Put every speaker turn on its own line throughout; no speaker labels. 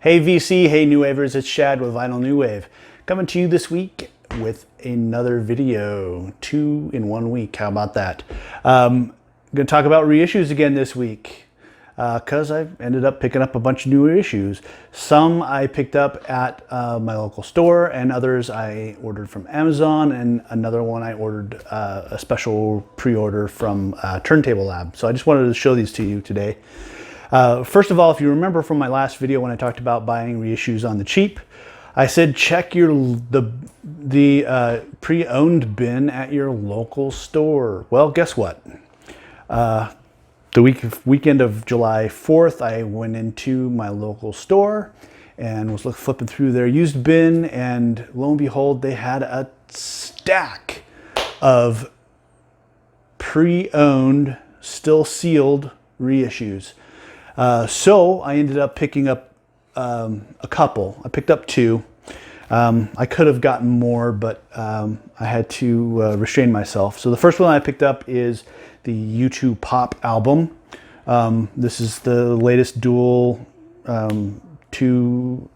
Hey VC, hey New Wavers, it's Shad with Vinyl New Wave. Coming to you this week with another video. 2 in 1 week, how about that? I'm going to talk about reissues again this week because I ended up picking up a bunch of new reissues. Some I picked up at my local store and others I ordered from Amazon, and another one I ordered a special pre-order from Turntable Lab. So I just wanted to show these to you today. First of all, if you remember from my last video when I talked about buying reissues on the cheap, I said check the pre-owned bin at your local store. Well, guess what? The weekend of July 4th, I went into my local store and was flipping through their used bin, and lo and behold, they had a stack of pre-owned, still sealed reissues. So I ended up picking up a couple. I picked up 2. I could have gotten more, but I had to restrain myself. So the first one I picked up is the U2 Pop album. This is the latest dual 2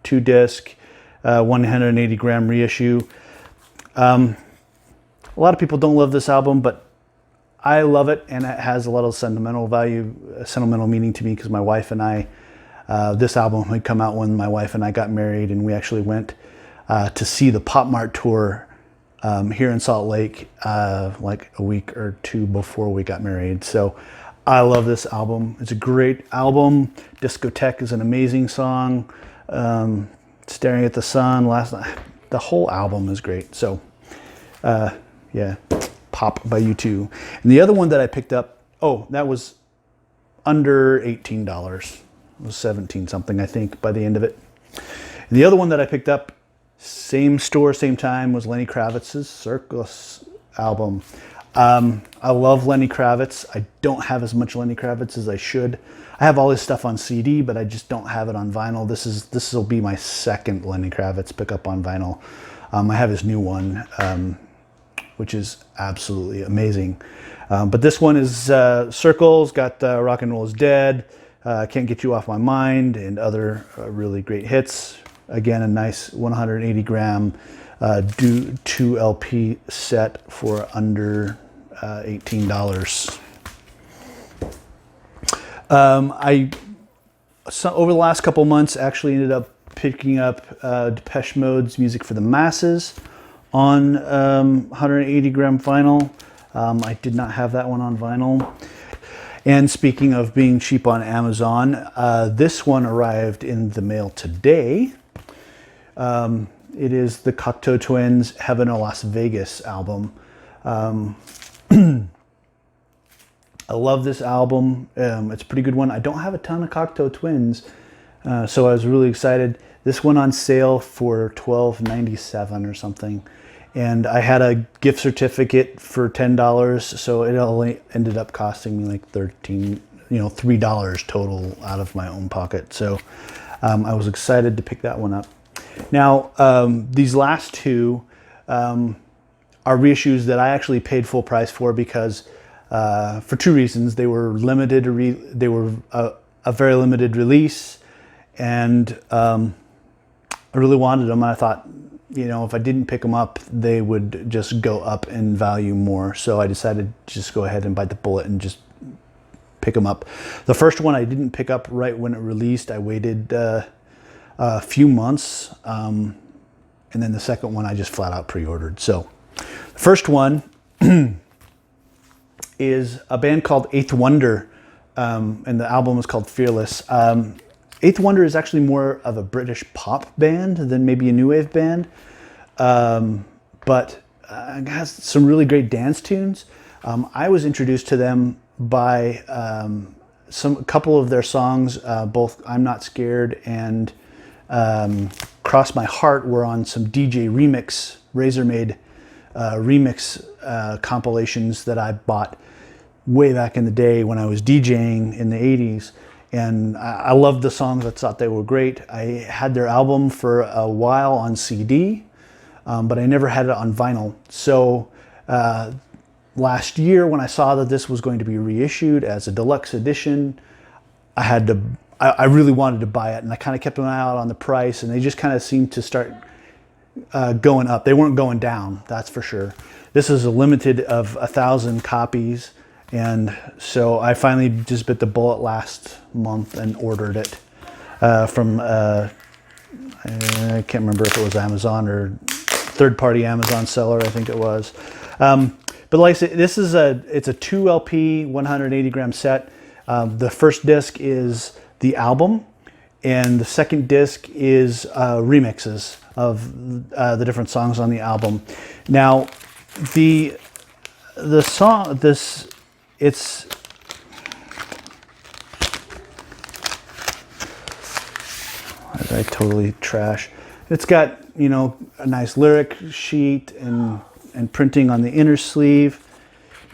disc, 180 gram reissue. A lot of people don't love this album, but I love it, and it has a lot of sentimental value, sentimental meaning to me, because my wife and I, this album had come out when my wife and I got married, and we actually went to see the Pop Mart tour here in Salt Lake like a week or 2 before we got married. So I love this album. It's a great album. Discotheque is an amazing song. Staring at the Sun, Last Night. The whole album is great. So yeah. Pop by U2. And the other one that I picked up, oh, that was under $18. It was 17 something, I think, by the end of it. And the other one that I picked up, same store, same time, was Lenny Kravitz's Circus album. I love Lenny Kravitz. I don't have as much Lenny Kravitz as I should. I have all his stuff on CD, but I just don't have it on vinyl. This will be my second Lenny Kravitz pickup on vinyl. I have his new one, which is absolutely amazing. But this one is Circles, got Rock and Roll is Dead, Can't Get You Off My Mind, and other really great hits. Again, a nice 180 gram 2 LP set for under $18. Over the last couple months, actually ended up picking up Depeche Mode's Music for the Masses on 180 gram vinyl. I did not have that one on vinyl. And speaking of being cheap on Amazon, this one arrived in the mail today. It is the Cocteau Twins' Heaven or Las Vegas album. I love this album. It's a pretty good one. I don't have a ton of Cocteau Twins, so I was really excited. This went on sale for $12.97 or something. And I had a gift certificate for $10, so it only ended up costing me like $3 total out of my own pocket. So I was excited to pick that one up. Now, these last 2 are reissues that I actually paid full price for because for 2 reasons. They were limited. They were a very limited release, and I really wanted them. And I thought, you know, if I didn't pick them up, they would just go up in value more. So I decided to just go ahead and bite the bullet and just pick them up. The first one I didn't pick up right when it released. I waited a few months, and then the second one I just flat out pre-ordered. So the first one is a band called Eighth Wonder, and the album is called Fearless. Eighth Wonder is actually more of a British pop band than maybe a new wave band, but it has some really great dance tunes. I was introduced to them by a couple of their songs, both I'm Not Scared and Cross My Heart were on some DJ remix, Razor-made remix compilations that I bought way back in the day when I was DJing in the 80s. And I loved the songs. I thought they were great. I had their album for a while on CD, but I never had it on vinyl. So last year when I saw that this was going to be reissued as a deluxe edition, I I really wanted to buy it, and I kind of kept an eye out on the price, and they just kind of seemed to start going up. They weren't going down, that's for sure. This is a limited of 1,000 copies, and so I finally just bit the bullet last month and ordered it from I can't remember if it was Amazon or third-party Amazon seller, I think it was. But like I said, it's a 2 LP 180 gram set. The first disc is the album, and the second disc is remixes of the different songs on the album. Now, the song, it's I totally trash. It's got, you know, a nice lyric sheet and printing on the inner sleeve,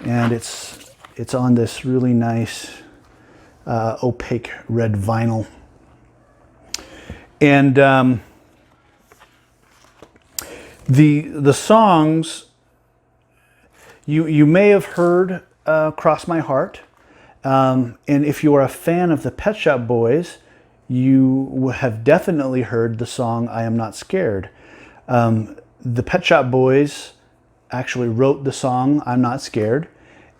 and it's on this really nice opaque red vinyl. And the songs you may have heard Cross My Heart, and if you are a fan of the Pet Shop Boys, you have definitely heard the song I Am Not Scared. The Pet Shop Boys actually wrote the song I'm Not Scared,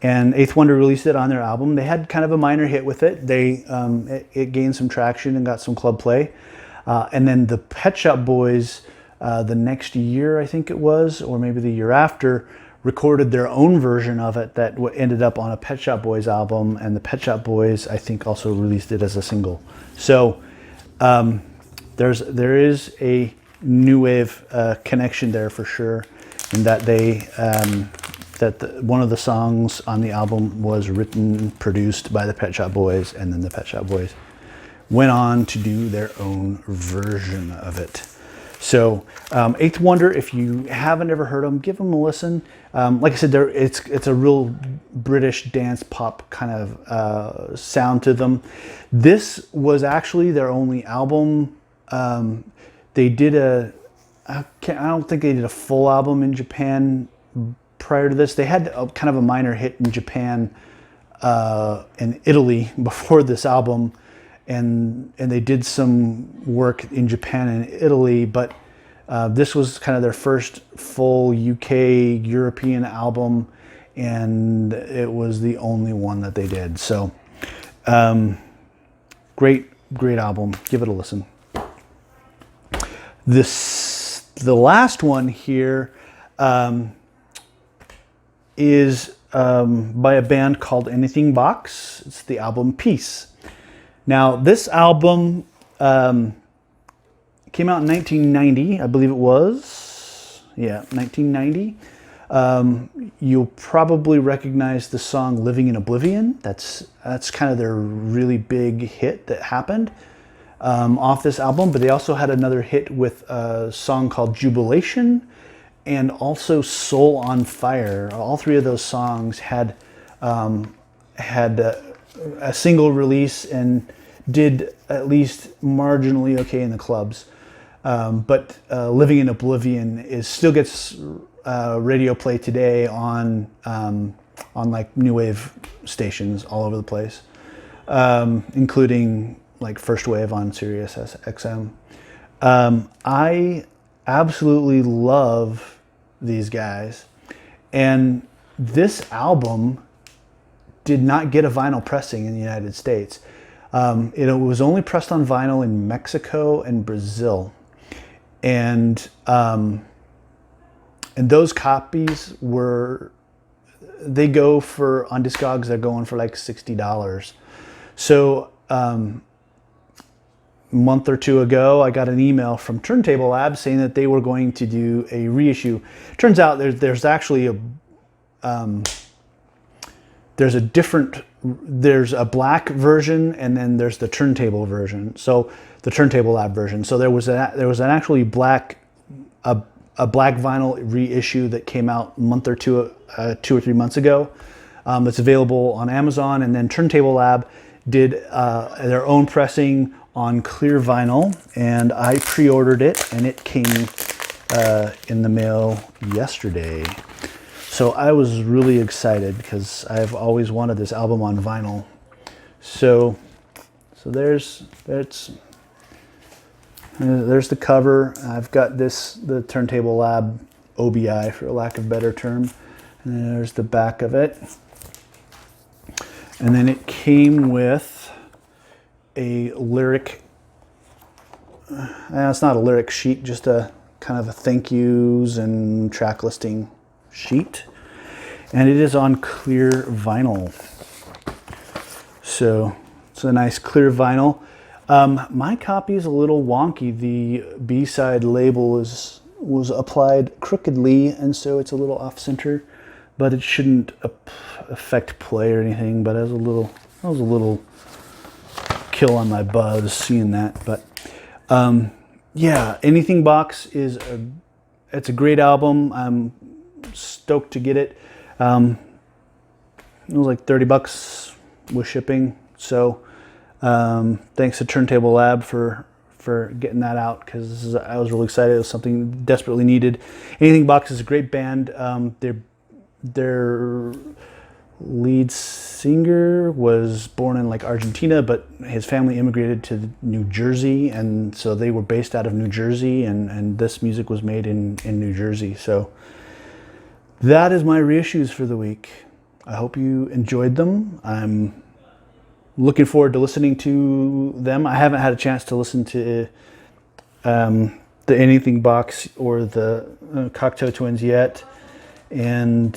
and Eighth Wonder released it on their album. They had kind of a minor hit with it. It gained some traction and got some club play. And then the Pet Shop Boys, the next year, I think it was, or maybe the year after, recorded their own version of it that ended up on a Pet Shop Boys album, and the Pet Shop Boys, I think, also released it as a single. So there is a new wave connection there for sure, in that one of the songs on the album was written, produced by the Pet Shop Boys, and then the Pet Shop Boys went on to do their own version of it. So Eighth Wonder, if you haven't ever heard them, give them a listen. Like I said, it's a real British dance pop kind of sound to them. This was actually their only album. They did I don't think they did a full album in Japan prior to this. They had kind of a minor hit in Japan and Italy before this album, and they did some work in Japan and Italy, but this was kind of their first full UK European album, and it was the only one that they did. So great album. Give it a listen. The last one here is by a band called Anything Box. It's the album Peace. Now, this album came out in 1990, I believe it was. Yeah, 1990. You'll probably recognize the song Living in Oblivion. That's kind of their really big hit that happened off this album. But they also had another hit with a song called Jubilation, and also Soul on Fire. All three of those songs had a single release and did at least marginally okay in the clubs. But Living in Oblivion still gets radio play today on like new wave stations all over the place, including like First Wave on Sirius XM. I absolutely love these guys, and this album did not get a vinyl pressing in the United States. It was only pressed on vinyl in Mexico and Brazil, and those copies they go for, on Discogs, they're going for like $60. So a month or two ago, I got an email from Turntable Lab saying that they were going to do a reissue. Turns out there's actually there's a black version, and then there's the turntable version. So the Turntable Lab version. So there was an actually black vinyl reissue that came out a month or two or 3 months ago. It's available on Amazon, and then Turntable Lab did their own pressing on clear vinyl, and I pre-ordered it, and it came in the mail yesterday. So I was really excited because I've always wanted this album on vinyl. So So there's the cover. I've got the Turntable Lab OBI, for lack of a better term. And there's the back of it. And then it came with a lyric, it's not a lyric sheet, just a kind of a thank yous and track listing sheet. And it is on clear vinyl. So it's a nice clear vinyl. My copy is a little wonky. The B-side label was applied crookedly, and so it's a little off-center, but it shouldn't affect play or anything. But that was a little kill on my buzz seeing that. But yeah, Anything Box it's a great album. I'm stoked to get it. It was like $30 with shipping. So thanks to Turntable Lab for getting that out, because I was really excited. It was something desperately needed. Anything Box is a great band. Their lead singer was born in like Argentina, but his family immigrated to New Jersey, and so they were based out of New Jersey, and this music was made in New Jersey. So that is my reissues for the week. I hope you enjoyed them. I'm looking forward to listening to them. I haven't had a chance to listen to the Anything Box or the Cocteau Twins yet, and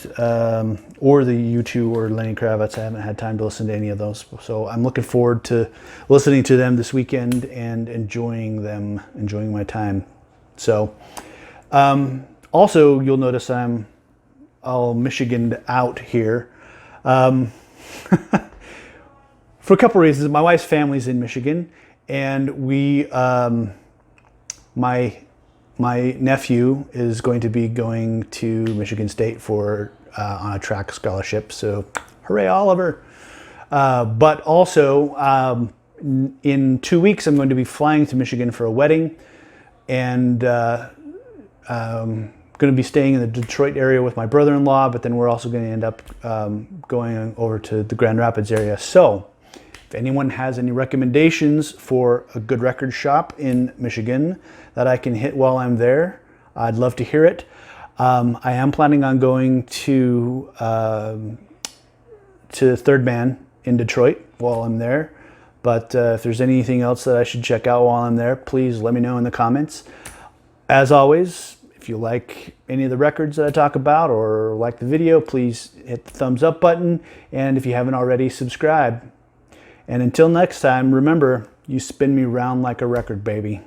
or the U2 or Lenny Kravitz. I haven't had time to listen to any of those. So I'm looking forward to listening to them this weekend and enjoying my time. So also, you'll notice I'm all Michiganed out here. For a couple reasons. My wife's family's in Michigan, and my nephew is going to be going to Michigan State for on a track scholarship. So, hooray, Oliver! But also, in 2 weeks, I'm going to be flying to Michigan for a wedding, and going to be staying in the Detroit area with my brother-in-law. But then we're also going to end up going over to the Grand Rapids area. So, if anyone has any recommendations for a good record shop in Michigan that I can hit while I'm there, I'd love to hear it. I am planning on going to Third Man in Detroit while I'm there. But if there's anything else that I should check out while I'm there, please let me know in the comments. As always, if you like any of the records that I talk about or like the video, please hit the thumbs up button. And if you haven't already, subscribe. And until next time, remember, you spin me round like a record, baby.